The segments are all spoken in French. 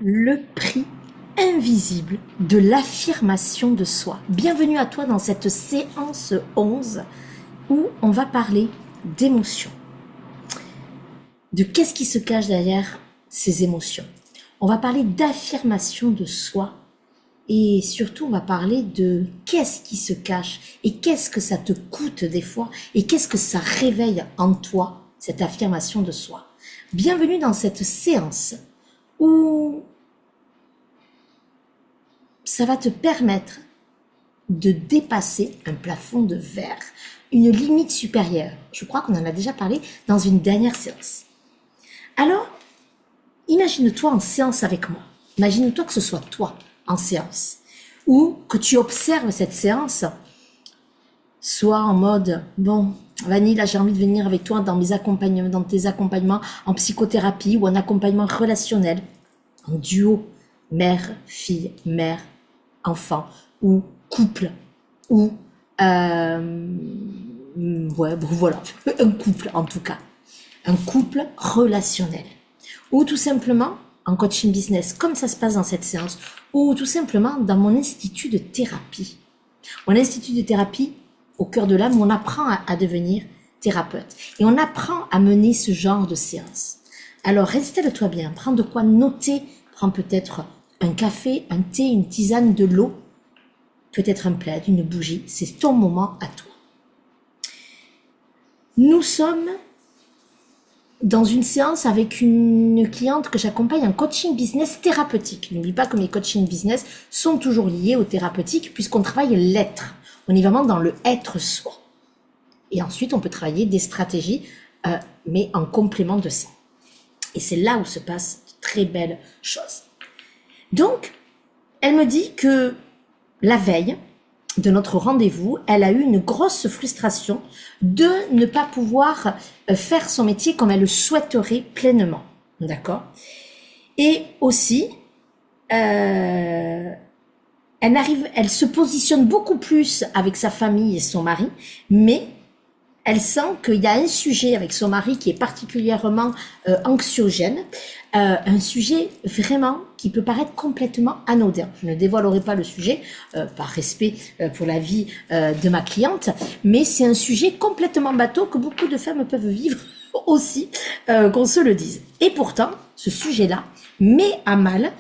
Le prix invisible de l'affirmation de soi. Bienvenue à toi dans cette séance 11 où on va parler d'émotions. De qu'est-ce qui se cache derrière ces émotions. On va parler d'affirmation de soi et surtout on va parler de qu'est-ce qui se cache et qu'est-ce que ça te coûte des fois et qu'est-ce que ça réveille en toi, cette affirmation de soi. Bienvenue dans cette séance où ça va te permettre de dépasser un plafond de verre, une limite supérieure. Je crois qu'on en a déjà parlé dans une dernière séance. Alors, imagine-toi en séance avec moi. Imagine-toi que ce soit toi en séance ou que tu observes cette séance, soit en mode, bon, Vanille, là j'ai envie de venir avec toi dans tes accompagnements en psychothérapie ou en accompagnement relationnel, en duo, mère, fille, mère, enfant, ou couple, ou ouais, bon, voilà, un couple en tout cas, un couple relationnel, ou tout simplement en coaching business, comme ça se passe dans cette séance, ou tout simplement dans mon institut de thérapie. Mon institut de thérapie, au cœur de l'âme, on apprend à devenir thérapeute, et on apprend à mener ce genre de séance. Alors, installe-toi bien, prends de quoi noter, prends peut-être un café, un thé, une tisane, de l'eau, peut-être un plaid, une bougie, c'est ton moment à toi. Nous sommes dans une séance avec une cliente que j'accompagne en coaching business thérapeutique. N'oublie pas que mes coaching business sont toujours liés au thérapeutique puisqu'on travaille l'être. On est vraiment dans le être soi. Et ensuite, on peut travailler des stratégies, mais en complément de ça. Et c'est là où se passent de très belles choses. Donc, elle me dit que la veille de notre rendez-vous, elle a eu une grosse frustration de ne pas pouvoir faire son métier comme elle le souhaiterait pleinement. D'accord ? Et aussi, elle se positionne beaucoup plus avec sa famille et son mari, mais elle sent qu'il y a un sujet avec son mari qui est particulièrement anxiogène, un sujet vraiment qui peut paraître complètement anodin. Je ne dévoilerai pas le sujet par respect pour la vie de ma cliente, mais c'est un sujet complètement bateau que beaucoup de femmes peuvent vivre aussi, qu'on se le dise. Et pourtant, ce sujet-là met à mal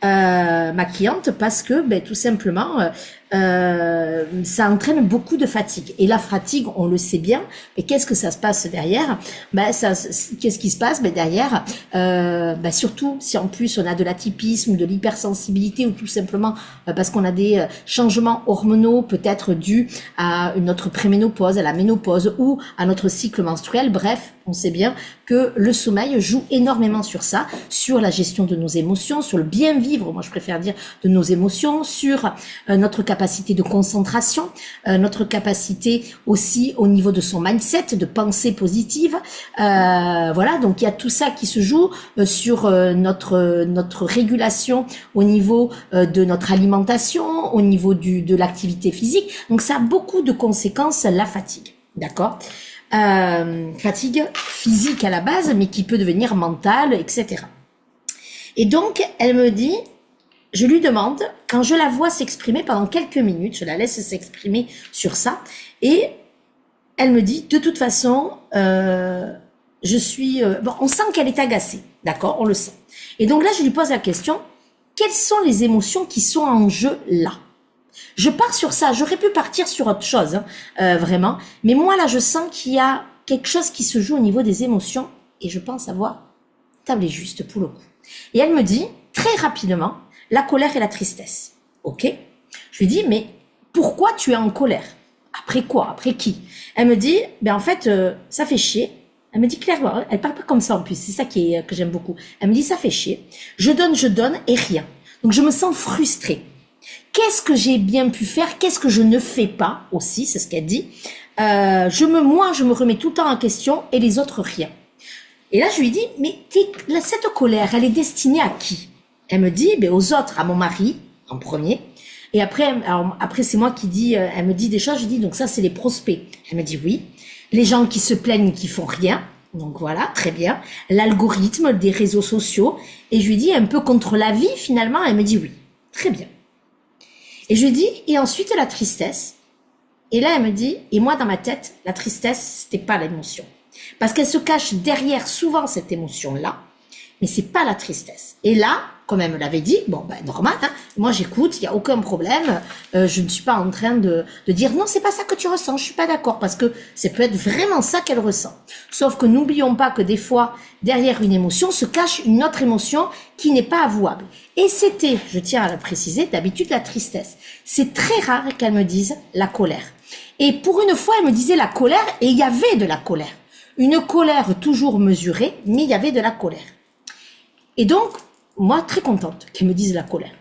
ma cliente parce que tout simplement ça entraîne beaucoup de fatigue, et la fatigue on le sait bien, mais qu'est-ce que ça se passe derrière? Qu'est-ce qui se passe derrière, surtout si en plus on a de l'atypisme, de l'hypersensibilité, ou tout simplement parce qu'on a des changements hormonaux peut-être dus à notre préménopause, à la ménopause ou à notre cycle menstruel. Bref, on sait bien que le sommeil joue énormément sur ça, sur la gestion de nos émotions, sur le bien vivre, moi je préfère dire, de nos émotions, sur notre capacité de concentration, notre capacité aussi au niveau de son mindset, de pensée positive. Voilà, donc il y a tout ça qui se joue sur notre régulation au niveau de notre alimentation, au niveau de l'activité physique. Donc ça a beaucoup de conséquences, la fatigue, d'accord ? Fatigue physique à la base, mais qui peut devenir mentale, etc. Et donc, elle me dit, je lui demande, quand je la vois s'exprimer pendant quelques minutes, je la laisse s'exprimer sur ça, et elle me dit, de toute façon, on sent qu'elle est agacée, d'accord, on le sent. Et donc là, je lui pose la question, quelles sont les émotions qui sont en jeu là ? Je pars sur ça, j'aurais pu partir sur autre chose, vraiment, mais moi là, je sens qu'il y a quelque chose qui se joue au niveau des émotions, et je pense avoir tablé juste pour le coup. Et elle me dit, très rapidement, la colère et la tristesse. Ok ? Je lui dis, mais pourquoi tu es en colère ? Après quoi ? Après qui ? Elle me dit, en fait, ça fait chier. Elle me dit clairement, elle parle pas comme ça en plus, c'est ça que j'aime beaucoup. Elle me dit, ça fait chier. Je donne et rien. Donc je me sens frustrée. Qu'est-ce que j'ai bien pu faire ? Qu'est-ce que je ne fais pas aussi ? C'est ce qu'elle dit. Je me remets tout le temps en question et les autres rien. Et là, je lui dis, mais cette colère, elle est destinée à qui ? Elle me dit, aux autres, à mon mari, en premier. Et après, c'est moi qui dis, elle me dit des choses, je dis, donc ça, c'est les prospects. Elle me dit oui. Les gens qui se plaignent, qui font rien. Donc voilà, très bien. L'algorithme des réseaux sociaux. Et je lui dis un peu contre la vie finalement. Elle me dit oui, très bien. Et je lui dis, et ensuite la tristesse. Et là elle me dit, et moi dans ma tête, la tristesse, c'était pas l'émotion. Parce qu'elle se cache derrière souvent cette émotion-là, mais c'est pas la tristesse. Et là, comme elle me l'avait dit, bon ben normal, hein, moi j'écoute, il y a aucun problème, je ne suis pas en train de dire non, c'est pas ça que tu ressens, je suis pas d'accord, parce que ça peut être vraiment ça qu'elle ressent. Sauf que n'oublions pas que des fois, derrière une émotion se cache une autre émotion qui n'est pas avouable. Et c'était, je tiens à le préciser, d'habitude la tristesse. C'est très rare qu'elle me dise la colère. Et pour une fois, elle me disait la colère, et il y avait de la colère. Une colère toujours mesurée, mais il y avait de la colère. Et donc, moi, très contente qu'elle me dise la colère.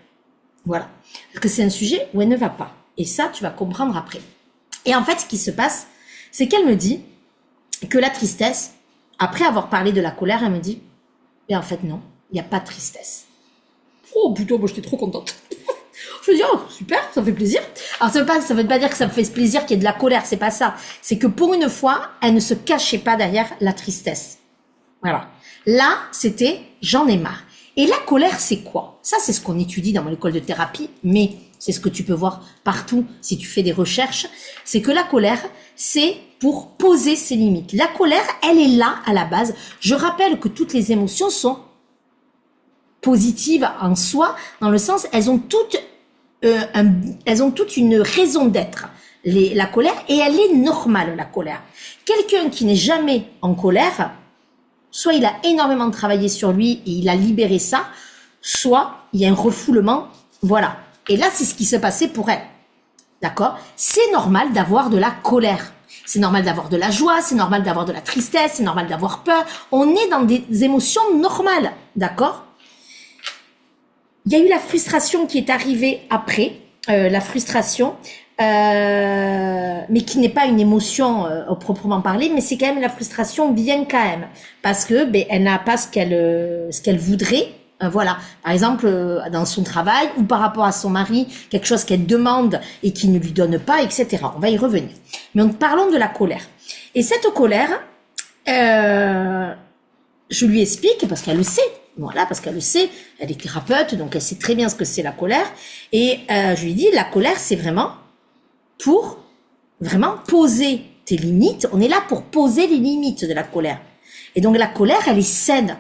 Voilà. Parce que c'est un sujet où elle ne va pas. Et ça, tu vas comprendre après. Et en fait, ce qui se passe, c'est qu'elle me dit que la tristesse, après avoir parlé de la colère, elle me dit, mais en fait, non, il n'y a pas de tristesse. Oh putain, moi, j'étais trop contente. Je me dis, oh, super, ça me fait plaisir. Alors, ça veut pas dire que ça me fait plaisir qu'il y ait de la colère, c'est pas ça. C'est que pour une fois, elle ne se cachait pas derrière la tristesse. Voilà. Là, c'était, j'en ai marre. Et la colère, c'est quoi? Ça, c'est ce qu'on étudie dans mon école de thérapie, mais c'est ce que tu peux voir partout si tu fais des recherches. C'est que la colère, c'est pour poser ses limites. La colère, elle est là à la base. Je rappelle que toutes les émotions sont positives en soi, dans le sens, elles ont toutes une raison d'être. La colère, et elle est normale, la colère. Quelqu'un qui n'est jamais en colère, soit il a énormément travaillé sur lui et il a libéré ça, soit il y a un refoulement, voilà. Et là, c'est ce qui s'est passé pour elle. D'accord? C'est normal d'avoir de la colère. C'est normal d'avoir de la joie, c'est normal d'avoir de la tristesse, c'est normal d'avoir peur. On est dans des émotions normales. D'accord? Il y a eu la frustration qui est arrivée après, la frustration, mais qui n'est pas une émotion au proprement parler, mais c'est quand même la frustration bien quand même, parce que elle n'a pas ce qu'elle voudrait. Voilà, par exemple dans son travail ou par rapport à son mari, quelque chose qu'elle demande et qui ne lui donne pas, etc. On va y revenir. Mais parlons de la colère. Et cette colère, je lui explique parce qu'elle le sait. Voilà, parce qu'elle le sait, elle est thérapeute, donc elle sait très bien ce que c'est la colère. Et je lui dis, la colère, c'est vraiment pour vraiment poser tes limites. On est là pour poser les limites de la colère. Et donc la colère, elle est saine.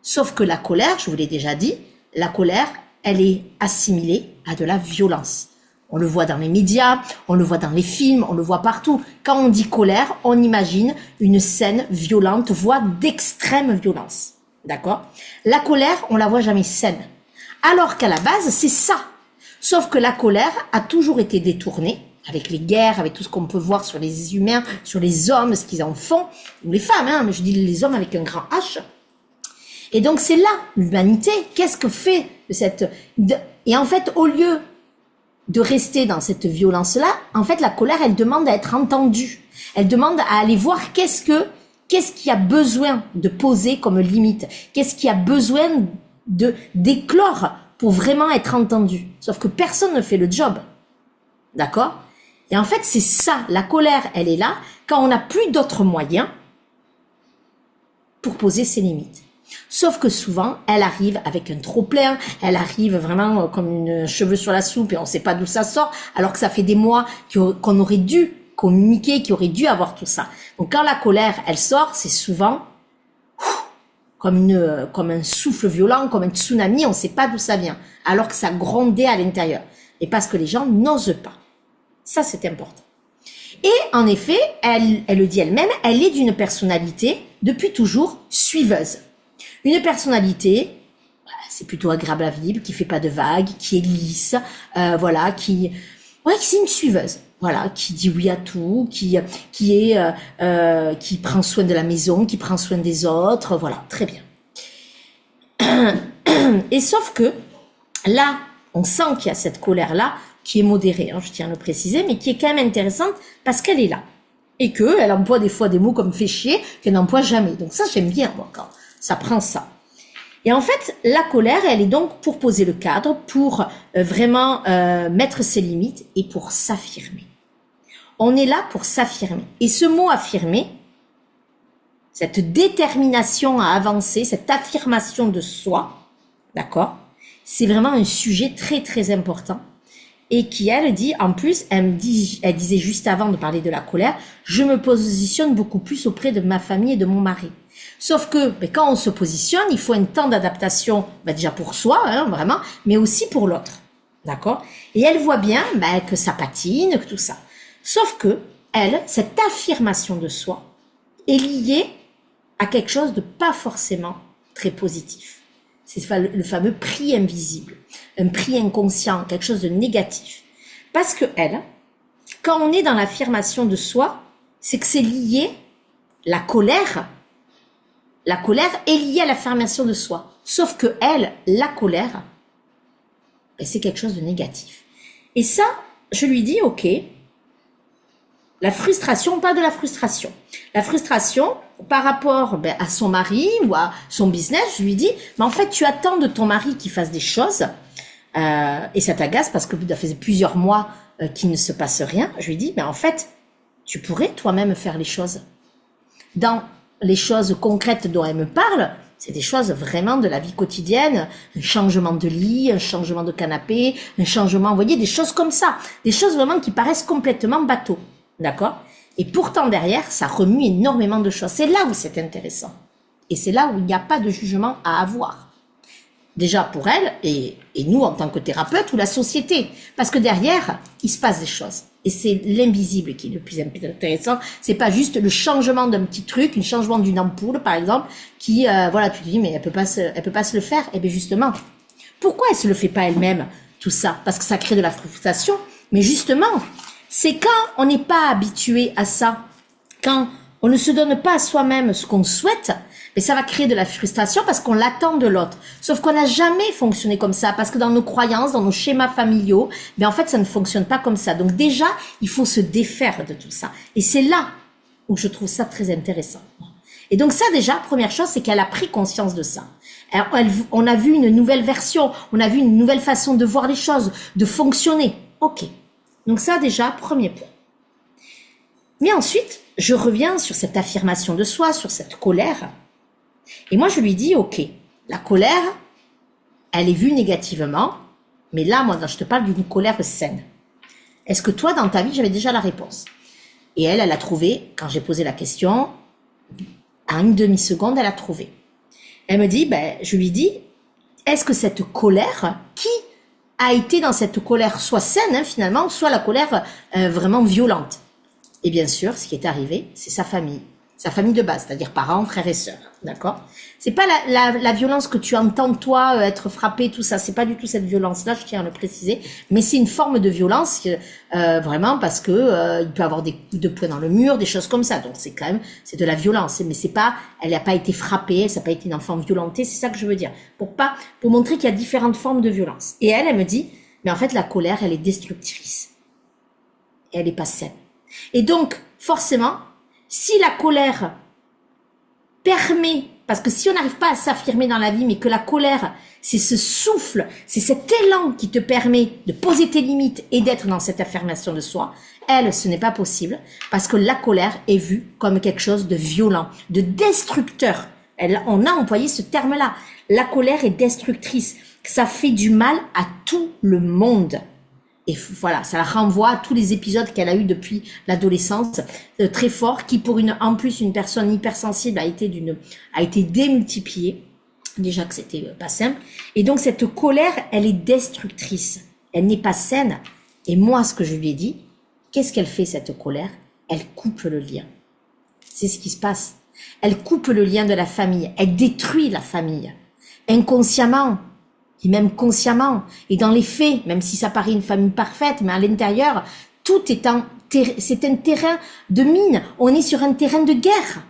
Sauf que la colère, je vous l'ai déjà dit, la colère, elle est assimilée à de la violence. On le voit dans les médias, on le voit dans les films, on le voit partout. Quand on dit colère, on imagine une scène violente, voire d'extrême violence. D'accord? La colère, on la voit jamais saine. Alors qu'à la base, c'est ça. Sauf que la colère a toujours été détournée, avec les guerres, avec tout ce qu'on peut voir sur les humains, sur les hommes, ce qu'ils en font, ou les femmes, hein, mais je dis les hommes avec un grand H. Et donc c'est là, l'humanité, qu'est-ce que fait et en fait, au lieu de rester dans cette violence-là, en fait, la colère, elle demande à être entendue. Elle demande à aller voir qu'est-ce qui a besoin de poser comme limite? Qu'est-ce qui a besoin d'éclore pour vraiment être entendu? Sauf que personne ne fait le job. D'accord? Et en fait, c'est ça. La colère, elle est là quand on n'a plus d'autres moyens pour poser ses limites. Sauf que souvent, elle arrive avec un trop-plein, elle arrive vraiment comme une cheveu sur la soupe et on ne sait pas d'où ça sort, alors que ça fait des mois qu'on aurait dû communiquer, qui aurait dû avoir tout ça. Donc quand la colère, elle sort, c'est souvent comme un souffle violent, comme un tsunami, on ne sait pas d'où ça vient, alors que ça grondait à l'intérieur. Et parce que les gens n'osent pas. Ça, c'est important. Et en effet, elle le dit elle-même, elle est d'une personnalité, depuis toujours, suiveuse. Une personnalité, c'est plutôt agréable à vivre, qui fait pas de vagues, qui est lisse, voilà, qui c'est une suiveuse. Voilà, qui dit oui à tout, qui prend soin de la maison, qui prend soin des autres, voilà, très bien. Et sauf que là, on sent qu'il y a cette colère-là qui est modérée, hein, je tiens à le préciser, mais qui est quand même intéressante parce qu'elle est là. Et qu'elle emploie des fois des mots comme fait chier qu'elle n'emploie jamais. Donc ça, j'aime bien, moi, quand ça prend ça. Et en fait, la colère, elle est donc pour poser le cadre, pour vraiment mettre ses limites et pour s'affirmer. On est là pour s'affirmer. Et ce mot affirmer, cette détermination à avancer, cette affirmation de soi, d'accord? C'est vraiment un sujet très très important. Et qui, elle, dit, en plus, elle disait juste avant de parler de la colère, je me positionne beaucoup plus auprès de ma famille et de mon mari. Sauf que, quand on se positionne, il faut un temps d'adaptation, déjà pour soi, hein, vraiment, mais aussi pour l'autre. D'accord? Et elle voit bien, que ça patine, que tout ça. Sauf que, elle, cette affirmation de soi est liée à quelque chose de pas forcément très positif. C'est le fameux prix invisible, un prix inconscient, quelque chose de négatif. Parce que elle, quand on est dans l'affirmation de soi, c'est que c'est lié, la colère est liée à l'affirmation de soi. Sauf que elle, la colère, c'est quelque chose de négatif. Et ça, je lui dis, ok, la frustration, pas de la frustration. La frustration, par rapport à son mari ou à son business, je lui dis, mais en fait, tu attends de ton mari qu'il fasse des choses et ça t'agace parce que ça fait plusieurs mois qu'il ne se passe rien. Je lui dis, mais en fait, tu pourrais toi-même faire les choses. Dans les choses concrètes dont elle me parle, c'est des choses vraiment de la vie quotidienne, un changement de lit, un changement de canapé, un changement, vous voyez, des choses comme ça, des choses vraiment qui paraissent complètement bateaux. D'accord? Et pourtant derrière, ça remue énormément de choses. C'est là où c'est intéressant. Et c'est là où il n'y a pas de jugement à avoir. Déjà pour elle et nous en tant que thérapeute ou la société. Parce que derrière, il se passe des choses. Et c'est l'invisible qui est le plus intéressant. C'est pas juste le changement d'un petit truc, un changement d'une ampoule par exemple, qui, tu te dis mais elle peut pas se le faire. Et bien justement, pourquoi elle se le fait pas elle-même, tout ça? Parce que ça crée de la frustration. Mais justement, c'est quand on n'est pas habitué à ça, quand on ne se donne pas à soi-même ce qu'on souhaite, mais ça va créer de la frustration parce qu'on l'attend de l'autre. Sauf qu'on n'a jamais fonctionné comme ça parce que dans nos croyances, dans nos schémas familiaux, en fait, ça ne fonctionne pas comme ça. Donc déjà, il faut se défaire de tout ça. Et c'est là où je trouve ça très intéressant. Et donc ça déjà, première chose, c'est qu'elle a pris conscience de ça. On a vu une nouvelle version, on a vu une nouvelle façon de voir les choses, de fonctionner. Ok. Donc ça déjà, premier point. Mais ensuite, je reviens sur cette affirmation de soi, sur cette colère. Et moi, je lui dis, ok, la colère, elle est vue négativement, mais là, moi, je te parle d'une colère saine. Est-ce que toi, dans ta vie, j'avais déjà la réponse? Et elle a trouvé, quand j'ai posé la question, à une demi-seconde, elle a trouvé. Elle me dit, je lui dis, est-ce que cette colère, qui a été dans cette colère soit saine, finalement, soit la colère vraiment violente? Et bien sûr, ce qui est arrivé, c'est sa famille de base, c'est-à-dire parents, frères et sœurs, d'accord? C'est pas la violence que tu entends toi être frappé, tout ça, c'est pas du tout cette violence-là, je tiens à le préciser, mais c'est une forme de violence vraiment parce que il peut avoir des coups de poing dans le mur, des choses comme ça, donc c'est c'est de la violence, mais c'est pas, elle n'a pas été frappée, ça n'a pas été une enfant violentée, c'est ça que je veux dire, pour montrer qu'il y a différentes formes de violence. Et elle me dit, mais en fait la colère, elle est destructrice, et elle est pas saine. Et donc forcément, si la colère permet, parce que si on n'arrive pas à s'affirmer dans la vie, mais que la colère, c'est ce souffle, c'est cet élan qui te permet de poser tes limites et d'être dans cette affirmation de soi, ce n'est pas possible, parce que la colère est vue comme quelque chose de violent, de destructeur. On a employé ce terme-là. La colère est destructrice. Ça fait du mal à tout le monde. Et voilà, ça la renvoie à tous les épisodes qu'elle a eu depuis l'adolescence, très fort, qui pour en plus une personne hypersensible a été démultipliée. Déjà que c'était pas simple. Et donc cette colère, elle est destructrice. Elle n'est pas saine. Et moi, ce que je lui ai dit, qu'est-ce qu'elle fait cette colère? Elle coupe le lien. C'est ce qui se passe. Elle coupe le lien de la famille. Elle détruit la famille. Inconsciemment. Et même consciemment, et dans les faits, même si ça paraît une famille parfaite, mais à l'intérieur, c'est un terrain de mine. On est sur un terrain de guerre,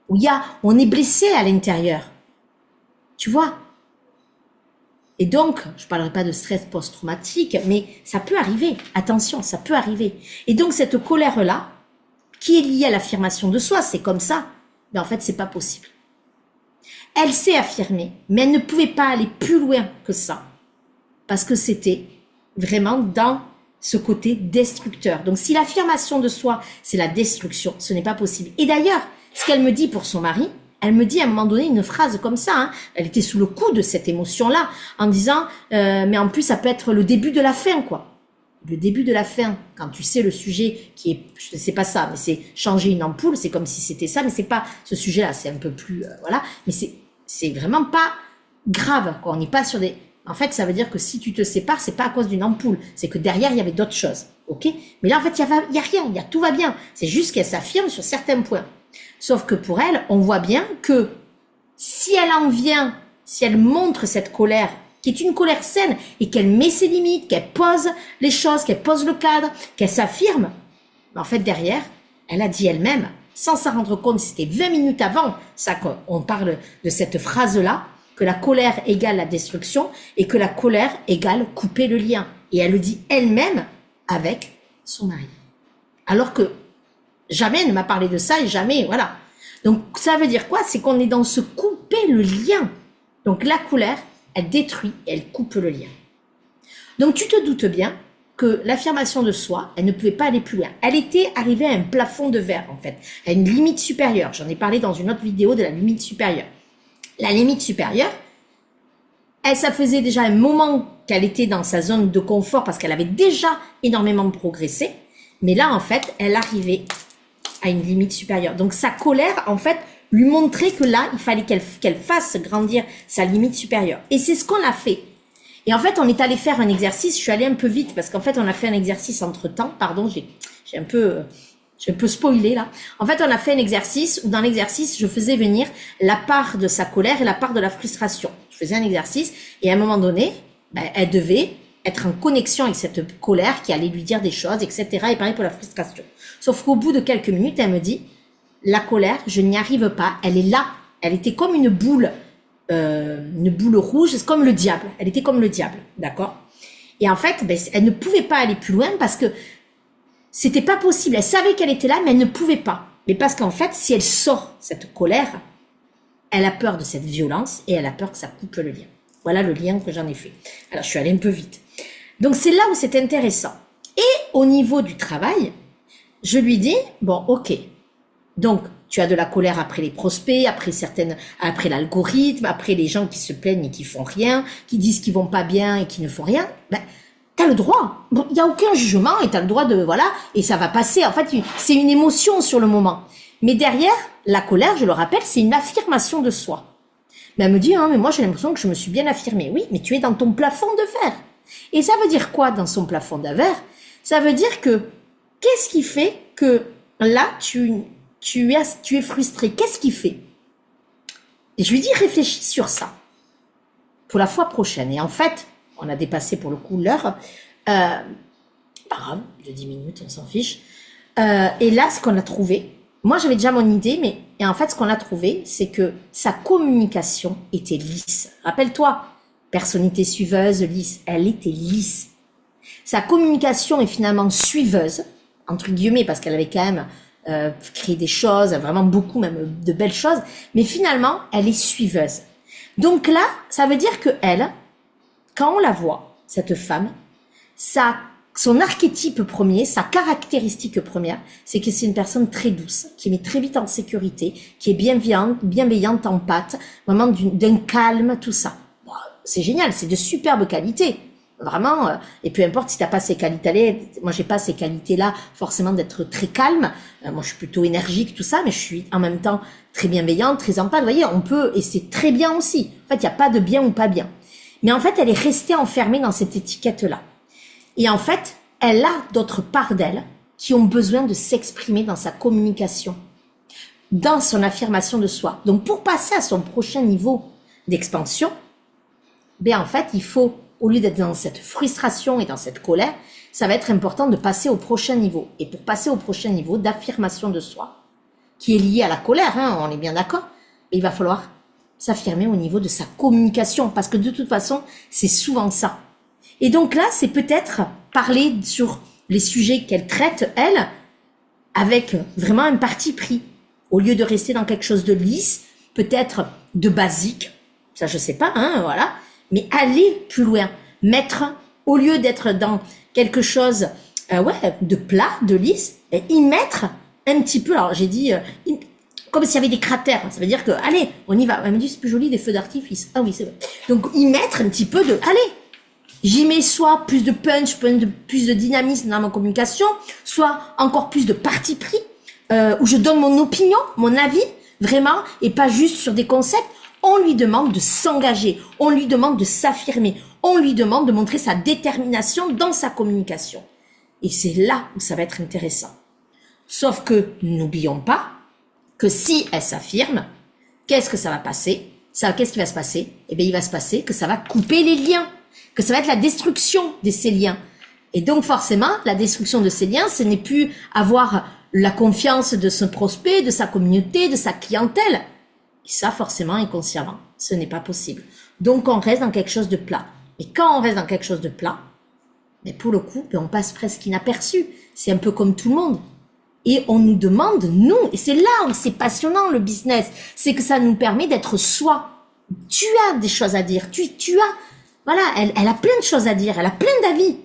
où on est blessé à l'intérieur. Tu vois? Et donc, je parlerai pas de stress post-traumatique, mais ça peut arriver. Attention, ça peut arriver. Et donc, cette colère-là, qui est liée à l'affirmation de soi, c'est comme ça, mais en fait, c'est pas possible. Elle s'est affirmée, mais elle ne pouvait pas aller plus loin que ça. Parce que c'était vraiment dans ce côté destructeur. Donc si l'affirmation de soi, c'est la destruction, ce n'est pas possible. Et d'ailleurs, ce qu'elle me dit pour son mari, elle me dit à un moment donné une phrase comme ça, hein, elle était sous le coup de cette émotion-là, en disant, mais en plus ça peut être le début de la fin, quoi. Le début de la fin, quand tu sais le sujet qui est, je ne sais pas ça, mais c'est changer une ampoule, c'est comme si c'était ça, mais c'est pas ce sujet-là, c'est un peu plus, voilà, mais c'est vraiment pas grave, quoi. On n'est pas sur des, en fait, ça veut dire que si tu te sépares, c'est pas à cause d'une ampoule, c'est que derrière il y avait d'autres choses, ok? Mais là, en fait, il y a rien, tout va bien. C'est juste qu'elle s'affirme sur certains points. Sauf que pour elle, on voit bien que si elle en vient, si elle montre cette colère, qui est une colère saine, et qu'elle met ses limites, qu'elle pose les choses, qu'elle pose le cadre, qu'elle s'affirme, en fait, derrière, elle a dit elle-même, sans s'en rendre compte, c'était 20 minutes avant ça qu'on parle de cette phrase-là, que la colère égale la destruction, et que la colère égale couper le lien. Et elle le dit elle-même avec son mari. Alors que jamais elle ne m'a parlé de ça, et jamais, voilà. Donc, ça veut dire quoi? C'est qu'on est dans ce couper le lien. Donc, la colère, elle détruit et elle coupe le lien. Donc, tu te doutes bien que l'affirmation de soi, elle ne pouvait pas aller plus loin. Elle était arrivée à un plafond de verre, en fait, à une limite supérieure. J'en ai parlé dans une autre vidéo de la limite supérieure. La limite supérieure, elle, ça faisait déjà un moment qu'elle était dans sa zone de confort parce qu'elle avait déjà énormément progressé. Mais là, en fait, elle arrivait à une limite supérieure. Donc, sa colère, en fait, lui montrer que là, il fallait qu'elle fasse grandir sa limite supérieure. Et c'est ce qu'on a fait. Et en fait, on est allé faire un exercice. Je suis allée un peu vite parce qu'en fait, on a fait un exercice entre temps. Pardon, j'ai un peu spoilé là. En fait, on a fait un exercice où dans l'exercice, je faisais venir la part de sa colère et la part de la frustration. Je faisais un exercice et à un moment donné, elle devait être en connexion avec cette colère qui allait lui dire des choses, etc. Et pareil pour la frustration. Sauf qu'au bout de quelques minutes, elle me dit, la colère, je n'y arrive pas, elle est là. Elle était comme une boule rouge, c'est comme le diable. Elle était comme le diable, d'accord? Et en fait, elle ne pouvait pas aller plus loin parce que c'était pas possible. Elle savait qu'elle était là, mais elle ne pouvait pas. Mais parce qu'en fait, si elle sort cette colère, elle a peur de cette violence et elle a peur que ça coupe le lien. Voilà le lien que j'en ai fait. Alors, je suis allée un peu vite. Donc, c'est là où c'est intéressant. Et au niveau du travail, je lui dis, bon, ok, donc tu as de la colère après les prospects, après l'algorithme, après les gens qui se plaignent et qui font rien, qui disent qu'ils vont pas bien et qui ne font rien. T'as le droit. Il n'y a aucun jugement et t'as le droit de, voilà, et ça va passer. En fait, c'est une émotion sur le moment. Mais derrière, la colère, je le rappelle, c'est une affirmation de soi. Mais elle me dit, mais moi j'ai l'impression que je me suis bien affirmée. Oui, mais tu es dans ton plafond de verre. Et ça veut dire quoi dans son plafond de verre? Ça veut dire que, qu'est-ce qui fait que là, tu es frustré? Qu'est-ce qui fait? Et je lui dis, réfléchis sur ça. Pour la fois prochaine. Et en fait, on a dépassé pour le coup l'heure. Pas grave, de 10 minutes, on s'en fiche. Et là, ce qu'on a trouvé, moi j'avais déjà mon idée, et en fait, ce qu'on a trouvé, c'est que sa communication était lisse. Rappelle-toi, personnalité suiveuse, lisse. Elle était lisse. Sa communication est finalement suiveuse, entre guillemets, parce qu'elle avait quand même créé des choses, vraiment beaucoup, même de belles choses, mais finalement, elle est suiveuse. Donc là, ça veut dire que elle, quand on la voit, cette femme, son archétype premier, sa caractéristique première, c'est que c'est une personne très douce, qui met très vite en sécurité, qui est bienveillante, empathique, vraiment d'un calme, tout ça. Bon, c'est génial, c'est de superbes qualités. Vraiment, et peu importe si t'as pas ces qualités-là, moi j'ai pas ces qualités-là forcément d'être très calme, moi je suis plutôt énergique, tout ça, mais je suis en même temps très bienveillante, très empathique, vous voyez, on peut, et c'est très bien aussi. En fait, il n'y a pas de bien ou pas bien. Mais en fait, elle est restée enfermée dans cette étiquette-là. Et en fait, elle a d'autres parts d'elle qui ont besoin de s'exprimer dans sa communication, dans son affirmation de soi. Donc, pour passer à son prochain niveau d'expansion, en fait, il faut, au lieu d'être dans cette frustration et dans cette colère, ça va être important de passer au prochain niveau. Et pour passer au prochain niveau d'affirmation de soi, qui est lié à la colère, on est bien d'accord, il va falloir s'affirmer au niveau de sa communication, parce que de toute façon, c'est souvent ça. Et donc là, c'est peut-être parler sur les sujets qu'elle traite, elle, avec vraiment un parti pris. Au lieu de rester dans quelque chose de lisse, peut-être de basique, ça je sais pas, voilà, mais aller plus loin. Au lieu d'être dans quelque chose de plat, de lisse, y mettre un petit peu, alors j'ai dit, comme s'il y avait des cratères. Ça veut dire que, allez, on y va. Elle me dit, c'est plus joli des feux d'artifice. Ah oui, c'est vrai. Donc, y mettre un petit peu de, allez, j'y mets soit plus de punch, plus de dynamisme dans ma communication, soit encore plus de parti pris, où je donne mon opinion, mon avis, vraiment, et pas juste sur des concepts. On lui demande de s'engager, on lui demande de s'affirmer, on lui demande de montrer sa détermination dans sa communication. Et c'est là où ça va être intéressant. Sauf que, n'oublions pas que si elle s'affirme, qu'est-ce que ça va passer? Qu'est-ce qui va se passer? Eh bien, il va se passer que ça va couper les liens, que ça va être la destruction de ces liens. Et donc, forcément, la destruction de ces liens, ce n'est plus avoir la confiance de son prospect, de sa communauté, de sa clientèle. Et ça, forcément, inconsciemment, ce n'est pas possible. Donc, on reste dans quelque chose de plat. Et quand on reste dans quelque chose de plat, mais pour le coup, on passe presque inaperçu. C'est un peu comme tout le monde. Et on nous demande, nous, et c'est là où c'est passionnant le business, c'est que ça nous permet d'être soi. Tu as des choses à dire, tu as, voilà, elle a plein de choses à dire, elle a plein d'avis,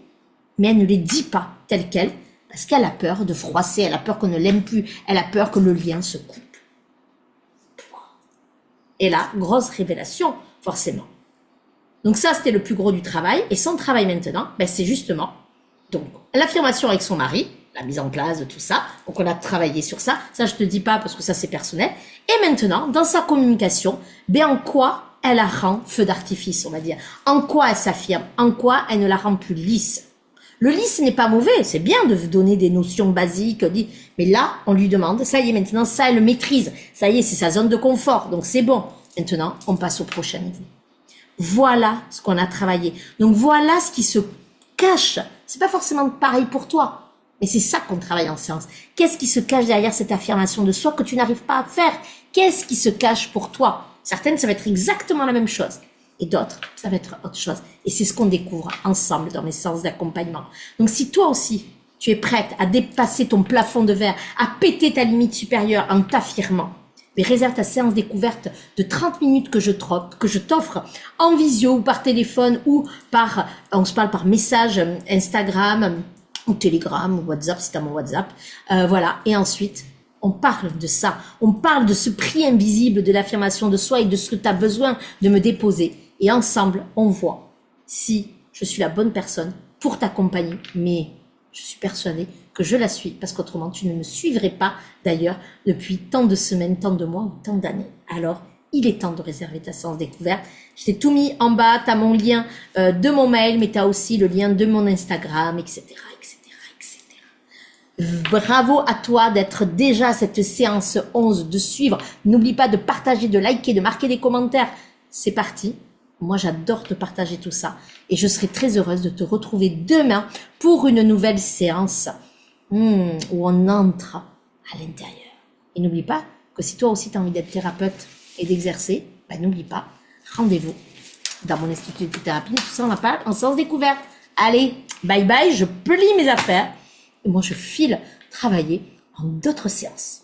mais elle ne les dit pas telles quelles, parce qu'elle a peur de froisser, elle a peur qu'on ne l'aime plus, elle a peur que le lien se coupe. Et là, grosse révélation, forcément. Donc ça, c'était le plus gros du travail, et son travail maintenant, c'est justement, donc, l'affirmation avec son mari, la mise en place de tout ça. Donc, on a travaillé sur ça. Ça, je te dis pas parce que ça, c'est personnel. Et maintenant, dans sa communication, en quoi elle la rend feu d'artifice, on va dire. En quoi elle s'affirme. En quoi elle ne la rend plus lisse. Le lisse n'est pas mauvais. C'est bien de donner des notions basiques. Mais là, on lui demande, ça y est, maintenant, ça, elle le maîtrise. Ça y est, c'est sa zone de confort. Donc, c'est bon. Maintenant, on passe au prochain niveau. Voilà ce qu'on a travaillé. Donc, voilà ce qui se cache. C'est pas forcément pareil pour toi. Mais c'est ça qu'on travaille en séance. Qu'est-ce qui se cache derrière cette affirmation de soi que tu n'arrives pas à faire? Qu'est-ce qui se cache pour toi? Certaines, ça va être exactement la même chose. Et d'autres, ça va être autre chose. Et c'est ce qu'on découvre ensemble dans mes séances d'accompagnement. Donc si toi aussi, tu es prête à dépasser ton plafond de verre, à péter ta limite supérieure en t'affirmant, mais réserve ta séance découverte de 30 minutes que je t'offre en visio ou par téléphone ou on se parle par message Instagram, ou Telegram, ou WhatsApp, si t'as mon WhatsApp. Voilà. Et ensuite, on parle de ça. On parle de ce prix invisible de l'affirmation de soi et de ce que tu as besoin de me déposer. Et ensemble, on voit si je suis la bonne personne pour t'accompagner. Mais je suis persuadée que je la suis parce qu'autrement, tu ne me suivrais pas d'ailleurs depuis tant de semaines, tant de mois ou tant d'années. Alors, il est temps de réserver ta séance découverte. Je t'ai tout mis en bas, tu as mon lien de mon mail, mais tu as aussi le lien de mon Instagram, etc., etc., etc. Bravo à toi d'être déjà à cette séance 11, de suivre. N'oublie pas de partager, de liker, de marquer des commentaires. C'est parti. Moi, j'adore te partager tout ça. Et je serai très heureuse de te retrouver demain pour une nouvelle séance où on entre à l'intérieur. Et n'oublie pas que si toi aussi tu as envie d'être thérapeute et d'exercer, n'oublie pas, rendez-vous dans mon institut de thérapie. Tout ça, on en parle en séance découverte. Allez, bye bye, je plie mes affaires. Et moi, je file travailler en d'autres séances.